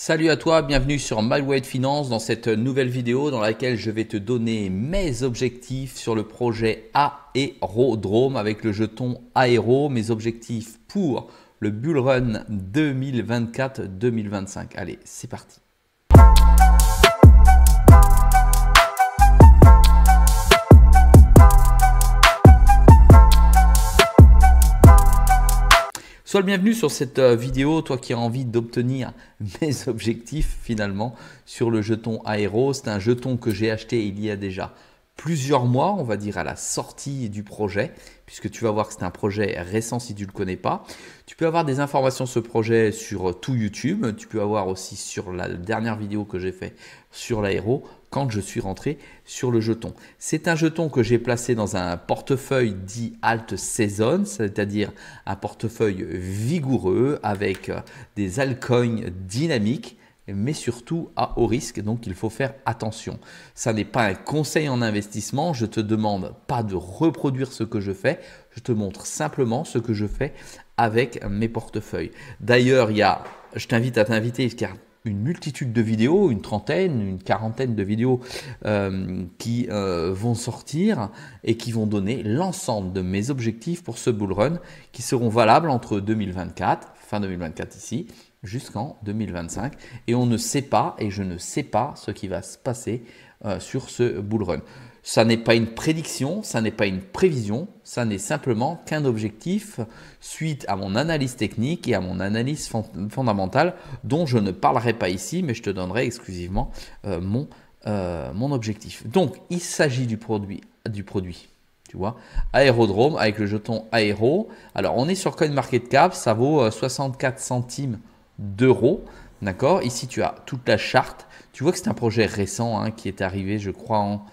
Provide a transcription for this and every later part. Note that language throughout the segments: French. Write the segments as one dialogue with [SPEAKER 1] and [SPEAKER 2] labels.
[SPEAKER 1] Salut à toi, bienvenue sur MyWay Finance dans cette nouvelle vidéo dans laquelle je vais te donner mes objectifs sur le projet Aérodrome avec le jeton Aéro, mes objectifs pour le Bull Run 2024-2025. Allez, c'est parti. Sois le bienvenu sur cette vidéo, toi qui as envie d'obtenir mes objectifs finalement sur le jeton Aéro. C'est un jeton que j'ai acheté il y a déjà plusieurs mois, on va dire à la sortie du projet, puisque tu vas voir que c'est un projet récent si tu ne le connais pas. Tu peux avoir des informations sur ce projet sur tout YouTube. Tu peux avoir aussi sur la dernière vidéo que j'ai fait sur l'Aéro quand je suis rentré sur le jeton. C'est un jeton que j'ai placé dans un portefeuille dit Alt Season, c'est-à-dire un portefeuille vigoureux avec des altcoins dynamiques, mais surtout à haut risque, donc il faut faire attention. Ça n'est pas un conseil en investissement, je ne te demande pas de reproduire ce que je fais, je te montre simplement ce que je fais avec mes portefeuilles. D'ailleurs, je t'invite à t'inviter car une multitude de vidéos, une trentaine, une quarantaine de vidéos qui vont sortir et qui vont donner l'ensemble de mes objectifs pour ce bull run qui seront valables entre 2024, fin 2024 ici, jusqu'en 2025. Et on ne sait pas, et je ne sais pas ce qui va se passer sur ce bull run. Ça n'est pas une prédiction, ça n'est pas une prévision, ça n'est simplement qu'un objectif suite à mon analyse technique et à mon analyse fondamentale dont je ne parlerai pas ici, mais je te donnerai exclusivement mon objectif. Donc, il s'agit du produit, tu vois, Aérodrome avec le jeton Aéro. Alors, on est sur CoinMarketCap, ça vaut 64 centimes d'euros. D'accord. Ici, tu as toute la charte. Tu vois que c'est un projet récent qui est arrivé, je crois, en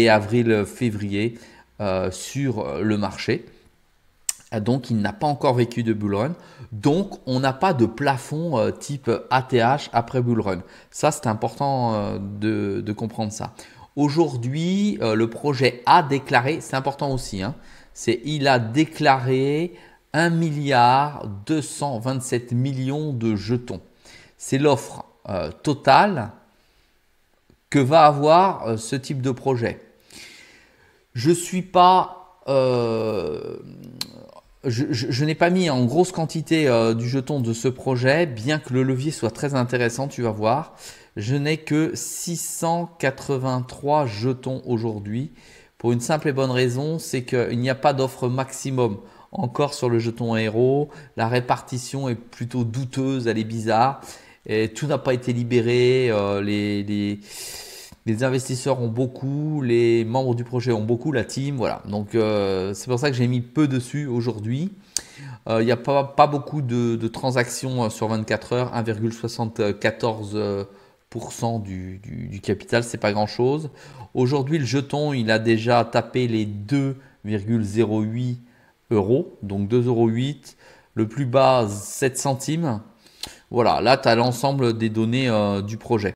[SPEAKER 1] avril-février sur le marché. Donc, il n'a pas encore vécu de bull run. Donc, on n'a pas de plafond type ATH après bull run. Ça, c'est important de comprendre ça. Aujourd'hui, le projet a déclaré, c'est important aussi, il a déclaré 1,227 milliard de jetons. C'est l'offre totale que va avoir ce type de projet. Je n'ai pas mis en grosse quantité du jeton de ce projet, bien que le levier soit très intéressant, tu vas voir. Je n'ai que 683 jetons aujourd'hui pour une simple et bonne raison, c'est qu'il n'y a pas d'offre maximum encore sur le jeton Aéro. La répartition est plutôt douteuse, elle est bizarre. Et tout n'a pas été libéré, les investisseurs ont beaucoup, les membres du projet ont beaucoup, la team, voilà. Donc, c'est pour ça que j'ai mis peu dessus aujourd'hui. Il n'y a pas beaucoup de transactions sur 24 heures, 1,74% du capital, c'est pas grand-chose. Aujourd'hui, le jeton, il a déjà tapé les 2,08 euros, donc 2,08 euros. Le plus bas, 7 centimes. Voilà, là, tu as l'ensemble des données du projet.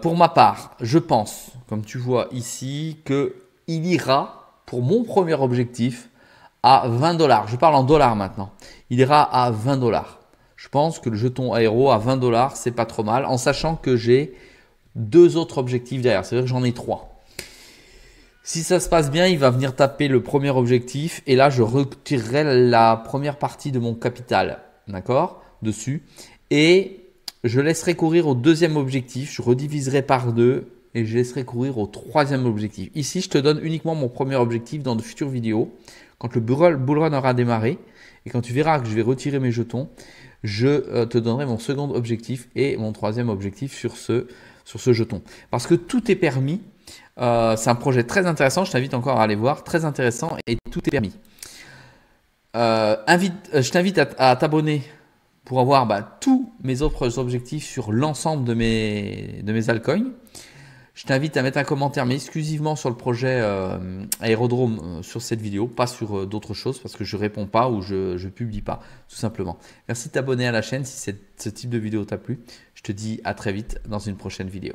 [SPEAKER 1] Pour ma part, je pense, comme tu vois ici, qu'il ira pour mon premier objectif à 20 $. Je parle en dollars maintenant. Il ira à 20 $. Je pense que le jeton Aéro à 20 $, c'est pas trop mal, en sachant que j'ai deux autres objectifs derrière. C'est-à-dire que j'en ai trois. Si ça se passe bien, il va venir taper le premier objectif et là, je retirerai la première partie de mon capital, d'accord, dessus. Et je laisserai courir au deuxième objectif, je rediviserai par deux et je laisserai courir au troisième objectif. Ici, je te donne uniquement mon premier objectif dans de futures vidéos. Quand le bull run aura démarré et quand tu verras que je vais retirer mes jetons, je te donnerai mon second objectif et mon troisième objectif sur ce jeton. Parce que tout est permis. C'est un projet très intéressant, je t'invite encore à aller voir, très intéressant et tout est permis. Je t'invite à t'abonner pour avoir tous mes autres objectifs sur l'ensemble de mes altcoins. Je t'invite à mettre un commentaire, mais exclusivement sur le projet Aérodrome sur cette vidéo, pas sur d'autres choses parce que je ne réponds pas ou je ne publie pas, tout simplement. Merci de t'abonner à la chaîne si ce type de vidéo t'a plu. Je te dis à très vite dans une prochaine vidéo.